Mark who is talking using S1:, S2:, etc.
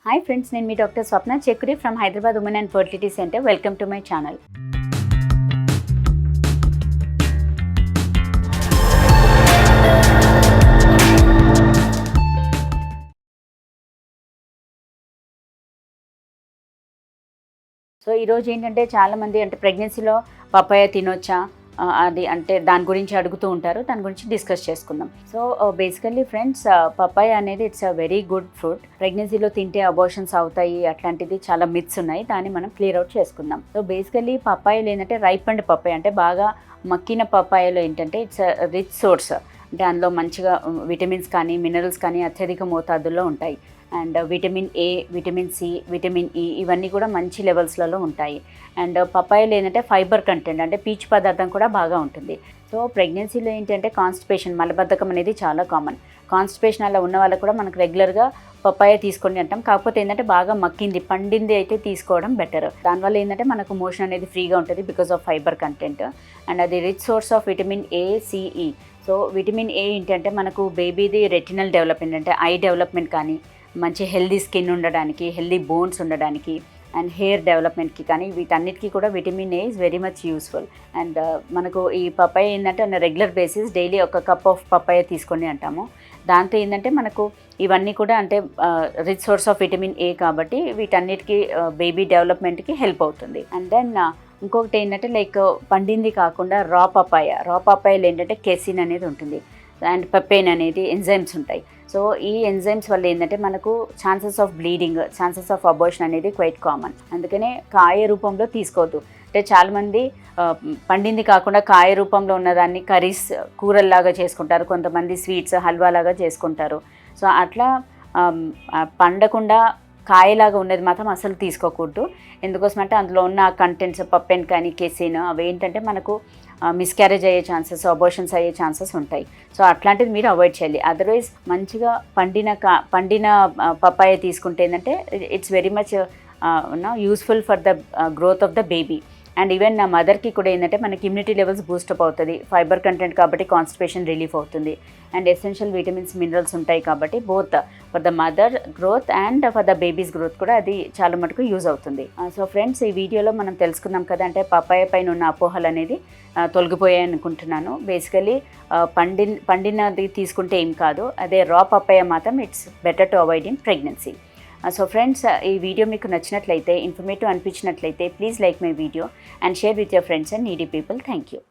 S1: Hi friends, నేను మీ doctor Swapna Chekkuri from Hyderabad women and fertility centre. Welcome to my channel. So ఈరోజు ఏంటంటే చాలామంది ప్రెగ్నెన్సీలో పపాయ తినొచ్చా అది దాని గురించి అడుగుతూ ఉంటారు. దాని గురించి డిస్కస్ చేసుకుందాం. సో బేసికల్లీ ఫ్రెండ్స్, పపాయ అనేది it's a very good fruit. ప్రెగ్నెన్సీలో తింటే అబార్షన్స్ అవుతాయి, అట్లాంటిది చాలా మిత్స్ ఉన్నాయి. దాన్ని మనం క్లియర్ అవుట్ చేసుకుందాం. సో బేసికల్లీ పపాయలు ఏంటంటే రైపండ్ పపాయ, బాగా మక్కిన పపాయలో ఏంటంటే ఇట్స్ రిచ్ సోర్స్. అందులో మంచిగా విటమిన్స్ కానీ మినరల్స్ కానీ అత్యధిక మోతాదుల్లో ఉంటాయి. And vitamin A, vitamin C, vitamin E ఇవన్నీ కూడా మంచి లెవెల్స్లలో ఉంటాయి. అండ్ పపాయలు ఏంటంటే ఫైబర్ కంటెంట్, పీచు పదార్థం కూడా బాగా ఉంటుంది. సో ప్రెగ్నెన్సీలో ఏంటంటే కాన్స్టిపేషన్, మలబద్ధకం అనేది చాలా కామన్. కాన్స్టిపేషన్ అలా ఉన్న వాళ్ళకు కూడా మనకు రెగ్యులర్గా పపాయ తీసుకోండి అంటాం. కాకపోతే ఏంటంటే బాగా మక్కింది, పండింది అయితే తీసుకోవడం బెటర్. దానివల్ల ఏంటంటే మనకు మోషన్ అనేది ఫ్రీగా ఉంటుంది because of fibre content. And అది rich source of vitamin A, C E. So vitamin A ఏంటంటే మనకు బేబీది రెటినల్ డెవలప్మెంట్, ఐ డెవలప్మెంట్ కానీ, మంచి హెల్దీ స్కిన్ ఉండడానికి, హెల్దీ బోన్స్ ఉండడానికి, అండ్ హెయిర్ డెవలప్మెంట్కి కానీ వీటన్నిటికీ కూడా vitamin A is very much useful. And మనకు ఈ పపాయ ఏంటంటే రెగ్యులర్ బేసిస్ డైలీ ఒక కప్ ఆఫ్ పపాయ తీసుకొని అంటాము. దాంతో ఏంటంటే మనకు ఇవన్నీ కూడా రిచ్ సోర్స్ ఆఫ్ విటమిన్ ఏ కాబట్టి వీటన్నిటికీ బేబీ డెవలప్మెంట్కి హెల్ప్ అవుతుంది. అండ్ దెన్ ఇంకొకటి ఏంటంటే లైక్ పండింది కాకుండా రా పపాయలు ఏంటంటే కెసిన్ అనేది ఉంటుంది, అండ్ పెపెన్ అనేది ఎంజైమ్స్ ఉంటాయి. సో ఈ ఎంజైమ్స్ వల్ల ఏంటంటే మనకు chances of bleeding, chances of abortion అనేది క్వైట్ కామన్. అందుకనే కాయ రూపంలో తీసుకోవద్దు. చాలామంది పండింది కాకుండా కాయ రూపంలో ఉన్నదాన్ని కర్రీస్, కూరల్లాగా చేసుకుంటారు. కొంతమంది స్వీట్స్, హల్వాలాగా చేసుకుంటారు. సో అట్లా పండకుండా కాయలాగా ఉన్నది మాత్రం అసలు తీసుకోకూడదు. ఎందుకోసం అంటే అందులో ఉన్న కంటెంట్స్, పప్పెన్ కానీ కెసిన్, అవి ఏంటంటే మనకు మిస్క్యారేజ్ అయ్యే ఛాన్సెస్, అబార్షన్స్ అయ్యే ఛాన్సెస్ ఉంటాయి. సో అట్లాంటిది మీరు అవాయిడ్ చేయాలి. అదర్వైజ్ మంచిగా పండిన పపాయ తీసుకుంటే ఏంటంటే it's very much useful for the growth of the baby. And even నా మదర్కి కూడా ఏంటంటే మనకి ఇమ్యూనిటీ లెవెల్స్ బూస్టప్ అవుతుంది. ఫైబర్ కంటెంట్ కాబట్టి కాన్స్టిపేషన్ రిలీఫ్ అవుతుంది. అండ్ ఎసెన్షియల్ విటమిన్స్, మినరల్స్ ఉంటాయి కాబట్టి both for the mother growth and for the babies growth కూడా అది చాలా మటుకు యూజ్ అవుతుంది. సో ఫ్రెండ్స్, ఈ వీడియోలో మనం తెలుసుకున్నాం కదా, పపాయ పైన ఉన్న అపోహలు అనేది తొలగిపోయాయి అనుకుంటున్నాను. బేసికలీ పండినది తీసుకుంటే ఏం కాదు. అదే రా పపాయ మాత్రం it's better to avoid in pregnancy. So friends, ఈ వీడియో మీకు నచ్చినట్లయితే, ఇన్ఫర్మేటివ్ అనిపించినట్లయితే please like my video and share with your friends and needy people. Thank you.